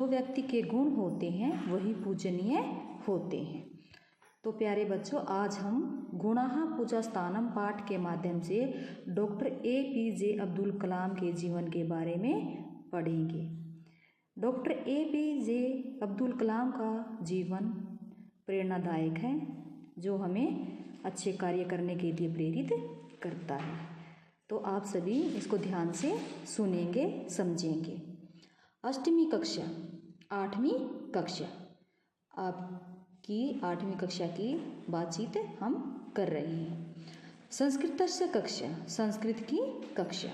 व्यक्ति के गुण होते हैं वही पूजनीय होते हैं। तो प्यारे बच्चों, आज हम गुणाः पूजा स्थानम पाठ के माध्यम से डॉक्टर APJ अब्दुल कलाम के जीवन के बारे में पढ़ेंगे। डॉक्टर APJ अब्दुल कलाम का जीवन प्रेरणादायक है, जो हमें अच्छे कार्य करने के लिए प्रेरित करता है। तो आप सभी इसको ध्यान से सुनेंगे, समझेंगे। अष्टमी कक्षा, 8वीं कक्षा, आपकी 8वीं कक्षा की बातचीत हम कर रहे हैं। संस्कृतस्य कक्षा, संस्कृत की कक्षा।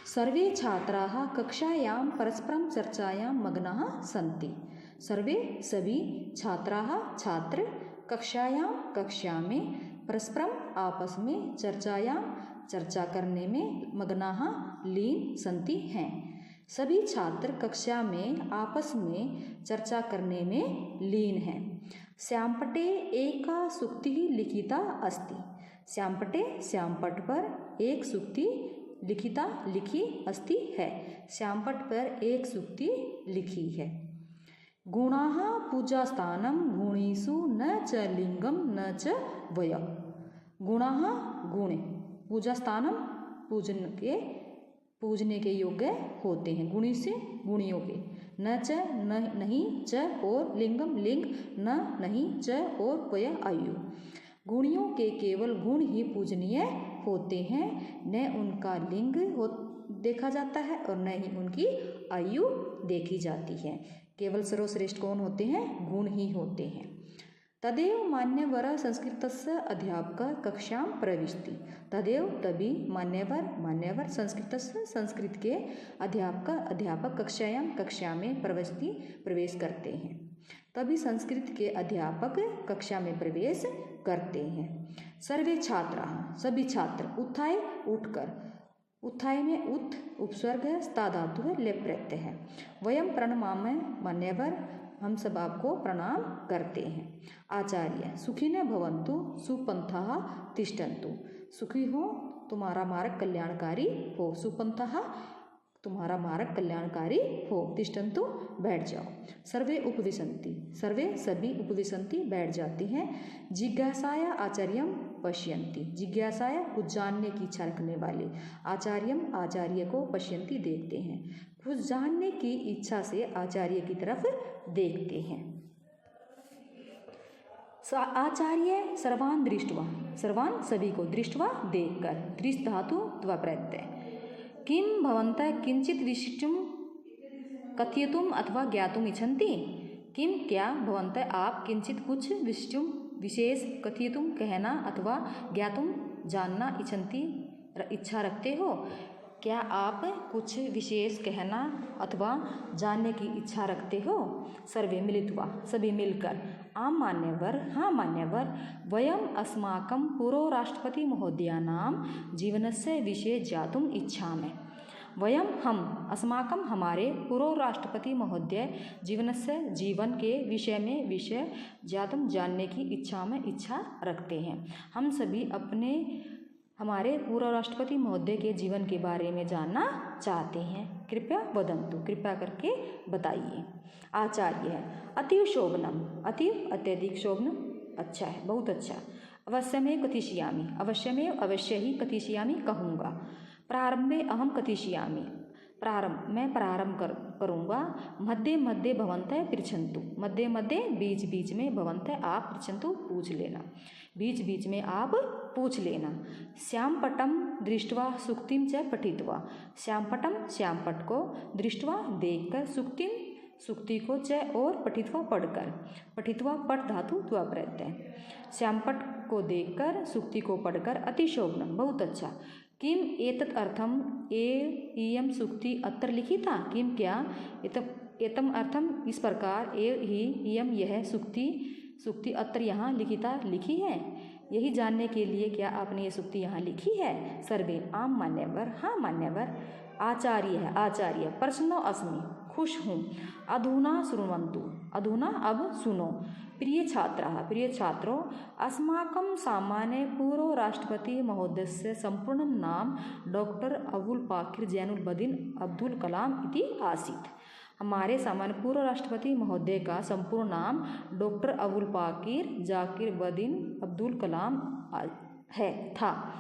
सर्वे छात्राः कक्षायां परस्परं चर्चायां मग्नाः सन्ति। सर्वे सभी छात्राः छात्र कक्षायां कक्षा में परस्परम आपस में चर्चायां चर्चा करने में मग्नाः लीन सन्ति हैं। सभी छात्र कक्षा में आपस में चर्चा करने में लीन हैं। श्यामपटे एका सूक्तिः लिखिता अस्ति। श्यामपटे, श्यामपट पर एक सूक्ति लिखिता लिखी अस्ति है। श्यामपट पर एक सूक्ति लिखी है। गुणाः पूजा स्थानम गुणेषु न च लिंगम न च वयः। गुणाः गुण, पूजा स्थानम पूजने के योग्य होते हैं। गुणी से गुणियों के, न च नहीं, च और लिंगम लिंग, न नहीं, च और वय आयु। गुणियों के केवल गुण ही पूजनीय होते हैं, न उनका लिंग देखा जाता है और न ही उनकी आयु देखी जाती है। केवल सर्वश्रेष्ठ कौन होते हैं? गुण ही होते हैं। तदेव मान्यवर संस्कृतस्य अध्यापक कक्षां प्रविशति। तदेव तभी मान्यवर संस्कृतस्य संस्कृत के अध्यापक कक्षा में प्रवेश करते हैं। तभी संस्कृत के अध्यापक कक्षा में प्रवेश करते हैं। सर्वे छात्राः, सभी छात्र, उत्थाय उठकर, उत्थाय में उत उपसर्ग है, स्था धातु है, लेप प्रत्यय है। वयम प्रणमामः मान्यवर, हम सब आपको प्रणाम करते हैं। आचार्य सुखिनः भवन्तु सुपन्थः तिष्ठन्तु। सुखी हो, तुम्हारा मार्ग कल्याणकारी हो। सुपन्थः, तुम्हारा मार्ग कल्याणकारी हो। तिष्ठन्तु, बैठ जाओ। सर्वे उपविशन्ति, सर्वे सभी उपविशन्ति, बैठ जाते हैं। जिज्ञासाया आचार्यम पश्यन्ति। जिज्ञासाया कुछ जानने की इच्छा रखने वाले, आचार्यम आचार्य को, पश्यन्ति देखते हैं। कुछ जानने की इच्छा से आचार्य की तरफ देखते हैं। आचार्य सर्वान् दृष्ट्वा, सर्वान् सभी को, दृष्ट्वा देखकर, दृष्ट धातु त्व प्रत्यय। किं भवन्तः किंचित विशिष्टं कथयितुम् अथवा ज्ञातुम् इच्छन्ति। किं क्या, भवन्तः आप, किंचित कुछ, विशिष्टं विशेष, कथयितुम् कहना, अथवा ज्ञातुम् जानना, इच्छन्ति इच्छा रखते हो। क्या आप कुछ विशेष कहना अथवा जानने की इच्छा रखते हो। सर्वे मिलित्वा, सभी मिलकर, आम मान्यवर, हाँ मान्यवर, वयम अस्माकं पूर्व राष्ट्रपति महोदयानां जीवनस्य विषये ज्ञातुम् इच्छामः। वयम हम, अस्माकं हमारे, पूर्व राष्ट्रपति महोदय जीवनस्य जीवन के विषय में, विषय ज्ञातुम जानने की इच्छा में इच्छा रखते हैं। हम सभी हमारे पूर्व राष्ट्रपति महोदय के जीवन के बारे में जानना चाहते हैं। कृपया वदन्तु, कृपया करके बताइए। आचार्य है अतीव शोभनम, अतीव अत्यधिक शोभनम, अच्छा है, बहुत अच्छा। अवश्यमेव कथिष्यामि, अवश्यमेव अवश्य ही, कथिष्यामि कहूँगा। प्रारंभे अहम कथिष्यामि, प्रारंभ मैं प्रारंभ करूँगा। मध्ये मध्ये भवन्तः पृच्छन्तु, मध्ये मध्ये बीच बीच में, भवन्तः आप, पृच्छन्तु पूछ लेना, बीच बीच में आप पूछ लेना। श्यामपटम दृष्ट्वा सूक्तिम च पठित्वा, श्यामपटम श्यामपट को, दृष्ट्वा देखकर, सूक्तिम सूक्ति को, च और पठित्वा पढ़कर, पठित्वा पठ धातु त्व प्रत्यय। श्यामपट को देखकर, सूक्ति को पढ़कर, अतिशोभनम बहुत अच्छा। किम एतत् अर्थम इयं सूक्ति अत्र लिखिता। किम क्या, एतम अर्थम इस प्रकार, इयं यह सूक्ति अत्र यहाँ लिखिता लिखी है। यही जानने के लिए क्या आपने ये सूक्ति यहाँ लिखी है। सर्वे आम मान्यवर, हाँ मान्यवर। आचार्य है आचार्य, प्रसन्नो अस्मि, खुश हूँ। अधुना शृण्वन्तु, अधुना अब सुनो। प्रिय छात्राः, प्रिय छात्रों, अस्माकं सामान्य पूर्व राष्ट्रपति महोदयस्य संपूर्णं नाम डॉक्टर अबुल पाकिर जैनुलबदीन अब्दुल कलाम इति आसीत्। हमारे सामान्य पूर्व राष्ट्रपति महोदय का संपूर्ण नाम डॉक्टर अबुल पाकिर जाकिर बदीन अब्दुल कलाम था।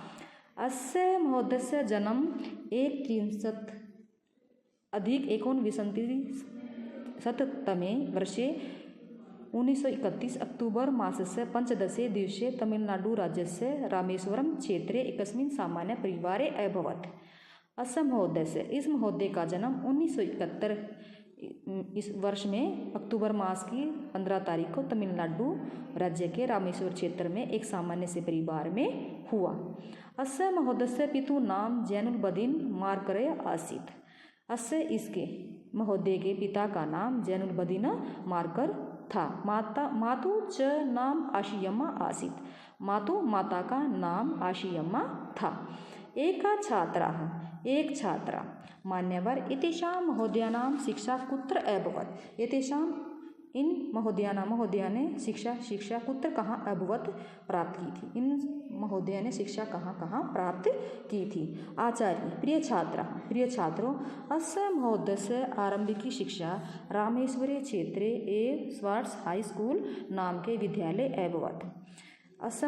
अस्य महोदयस्य जन्म 13अधिक-19 वर्षे 1931 अक्टूबर मासस्य 15 दिवसे तमिलनाडुराज्यस्य रामेश्वरम क्षेत्रे एकस्मिन् सामान्य परिवारे अभवत्। अस्य महोदयस्य इस महोदय का जन्म 1971 इस वर्ष में अक्टूबर मास की 15 तारीख को तमिलनाडु राज्य के रामेश्वर क्षेत्र में एक सामान्य से परिवार में हुआ। अस्य महोदयस्य पितु नाम जैनुलबदीन मारकरे आसीत्। अस्य इसके महोदय के पिता का नाम जैनुलबदीन मारकर था। मातु च नाम आशियम्मा आसीत्। माता का नाम आशियम्मा था। एक छात्रा मान्यवर एतेषां महोदयानां शिक्षा कुत्र अभवत्। एतेषां इन महोदया ने शिक्षा कुत्र कहाँ अभवत् प्राप्त की थी। इन महोदया ने शिक्षा कहाँ प्राप्त की थी। आचार्य प्रिय छात्रों अस्य महोदयस्य आरंभिकी शिक्षा रामेश्वरे क्षेत्रे स्वार्ट्स हाई स्कूल नाम के विद्यालय अभवत्। अस्य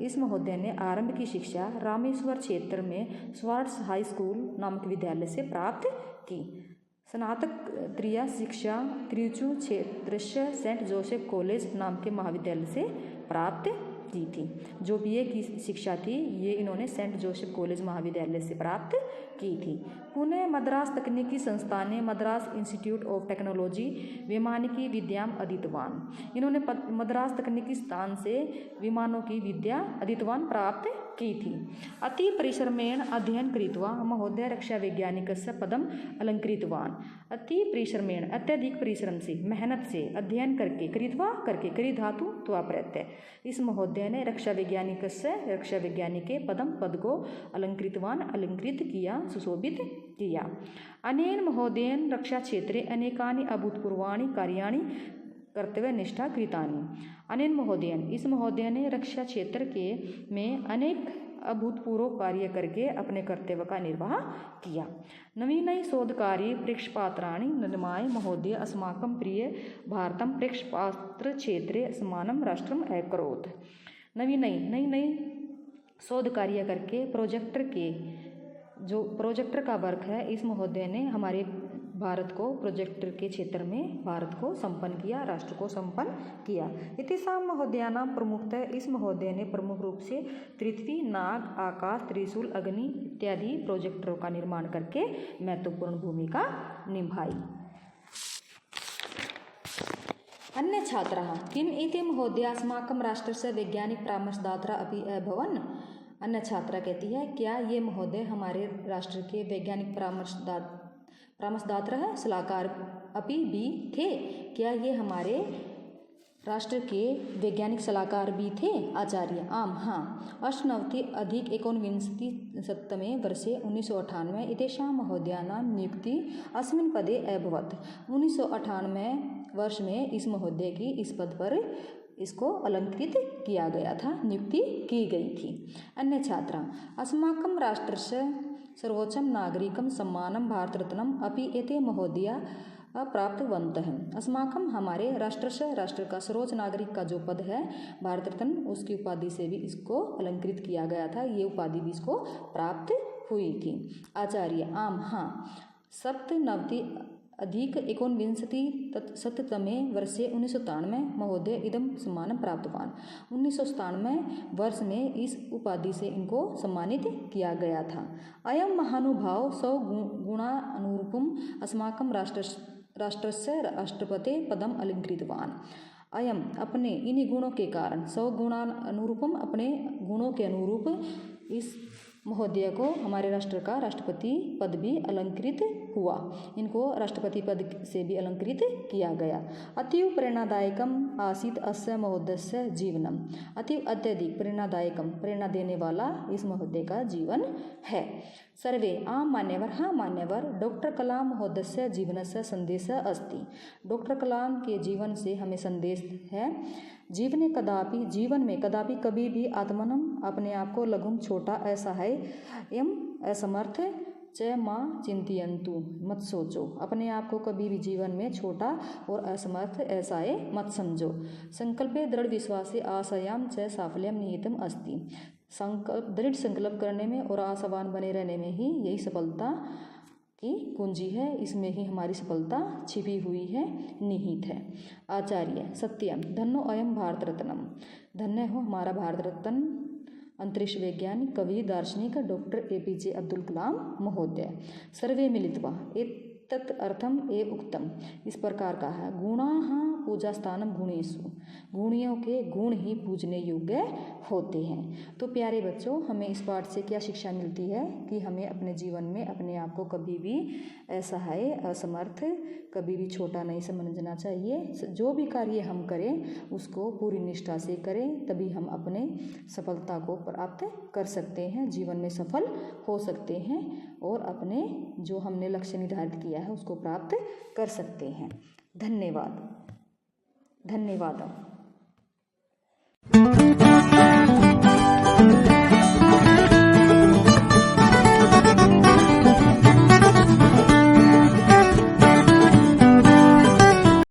इस महोदय ने आरंभ की शिक्षा रामेश्वर क्षेत्र में स्वार्ट्स हाई स्कूल नामक विद्यालय से प्राप्त की। स्नातकोत्तरीय शिक्षा त्रिचू क्षेत्रस्य सेंट जोसेफ कॉलेज नाम के महाविद्यालय से प्राप्त की थी। जो बीए की शिक्षा थी ये इन्होंने सेंट जोसेफ कॉलेज महाविद्यालय से प्राप्त की थी। पुणे मद्रास तकनीकी संस्थान ने मद्रास इंस्टीट्यूट ऑफ टेक्नोलॉजी वैमानिकी विद्याम अधीतवान। इन्होंने मद्रास तकनीकी संस्थान से विमानों की विद्या अधीतवान प्राप्त की थी। अति परिश्रमेण अध्ययन कृत्वा महोदय रक्षा वैज्ञानिकस्य पदम अलंकृतवान। अति परिश्रमेण अत्यधिक परिश्रम से मेहनत से अध्ययन करके करी धातु त्वा प्रत्यय इस महोदय ने रक्षा वैज्ञानिक के पद को अलंकृत किया सुशोभित किया। अनेन महोदयेन रक्षा क्षेत्रे अनेकानि अभूतपूर्वाणि कार्याणि कर्तव्यनिष्ठा कृतानि। अनेन महोदयन इस महोदय ने रक्षा क्षेत्र में अनेक अभूतपूर्व कार्य करके अपने कर्तव्य का निर्वाह किया। नवीनै शोधकार्य प्रेक्षपात्राणि निर्माय महोदय अस्माकं प्रिय भारतं प्रेक्षपात्र क्षेत्रे समानं राष्ट्रम अकरोत्। नई शोध कार्य करके प्रोजेक्टर का वर्क है इस महोदय ने हमारे भारत को प्रोजेक्टर के क्षेत्र में भारत को संपन्न किया, राष्ट्र को संपन्न किया। इतिसां महोदयानां प्रमुखतः इस महोदय ने प्रमुख रूप से पृथ्वी, नाग, आकाश, त्रिशूल, अग्नि इत्यादि प्रोजेक्टरों का निर्माण करके महत्वपूर्ण भूमिका निभाई। अन्य छात्राः किम इति महोदया अस्माकं राष्ट्रस्य वैज्ञानिक परामर्शदाता अपि अभवन्। अन्य छात्रा कहती है क्या ये महोदय हमारे राष्ट्र के वैज्ञानिक परामर्शदाता है, सलाहकार अपि भी थे। क्या ये हमारे राष्ट्र के वैज्ञानिक सलाहकार भी थे। आचार्य आम हाँ। 98-19 वर्षे 1998 एतेषां महोदयानां नियुक्ति अस्मिन् पदे अभवत्। 1998 वर्ष में इस महोदय की इस पद पर इसको अलंकृत किया गया था, नियुक्ति की गई थी। अन्य छात्रा अस्माकं राष्ट्रस्य सर्वोच्चं नागरिकं सम्मानं भारत रत्नम अपि एते महोदया प्राप्तवन्तः। अस्माकं हमारे राष्ट्र का सर्वोच्च नागरिक का जो पद है भारत रत्न उसकी उपाधि से भी इसको अलंकृत किया गया था, ये उपाधि भी इसको प्राप्त हुई थी। आचार्य आम हाँ। 97-19 वर्षे 1997 महोदय इदं सम्मानं प्राप्तवान्। 1997 वर्ष में इस उपाधि से इनको सम्मानित किया गया था। अयं महानुभाव 100 गुणानुरूपम् अस्माकं राष्ट्रस्य राष्ट्रपते पदम अलंकृतवान्। अयम अपने इन्हीं गुणों के कारण 100 गुणानुरूपम अपने गुणों के अनुरूप इस महोदय को हमारे राष्ट्र का राष्ट्रपति पद भी अलंकृत हुआ, इनको राष्ट्रपति पद से भी अलंकृत किया गया। अतीव प्रेरणादायकम आसीत् अस्य महोदयस्य जीवनम। अतीव अत्यधिक प्रेरणादायकम प्रेरणा देने वाला इस महोदय का जीवन है। सर्वे आम मान्यवर हाँ मान्यवर डॉक्टर कलाम महोदयस्य जीवनस्य संदेशः अस्ति। डॉक्टर कलाम के जीवन से हमें संदेश है। जीवन में कदापि कभी भी आत्मनम अपने आप को लघुम छोटा असहाय एवं असमर्थ च माँ चिंतयन्तु, मत सोचो, अपने आप को कभी भी जीवन में छोटा और असमर्थ ऐसाए मत समझो। संकल्पे दृढ़ विश्वासे आशायाम च साफल्यम निहितम अस्ति, दृढ़ संकल्प करने में और आशावान बने रहने में ही यही सफलता की कुंजी है, इसमें ही हमारी सफलता छिपी हुई है, निहित है। आचार्य सत्यम धन्यो अयम भारत रत्नम, धन्य हो हमारा भारत रत्न अंतरिक्ष वैज्ञानिक, कवि, दार्शनिक डॉक्टर APJ अब्दुल कलाम महोदय। सर्वे मिलित्वा एतत् अर्थम एव उक्तम, इस प्रकार का है, गुणाः पूजा स्थानम गुणेषु, गुणियों के गुण ही पूजने योग्य होते हैं। तो प्यारे बच्चों, हमें इस पाठ से क्या शिक्षा मिलती है कि हमें अपने जीवन में अपने आप को कभी भी असहाय, असमर्थ, कभी भी छोटा नहीं समझना चाहिए। जो भी कार्य हम करें उसको पूरी निष्ठा से करें, तभी हम अपने सफलता को प्राप्त कर सकते हैं, जीवन में सफल हो सकते हैं और अपने जो हमने लक्ष्य निर्धारित किया है उसको प्राप्त कर सकते हैं। धन्यवाद।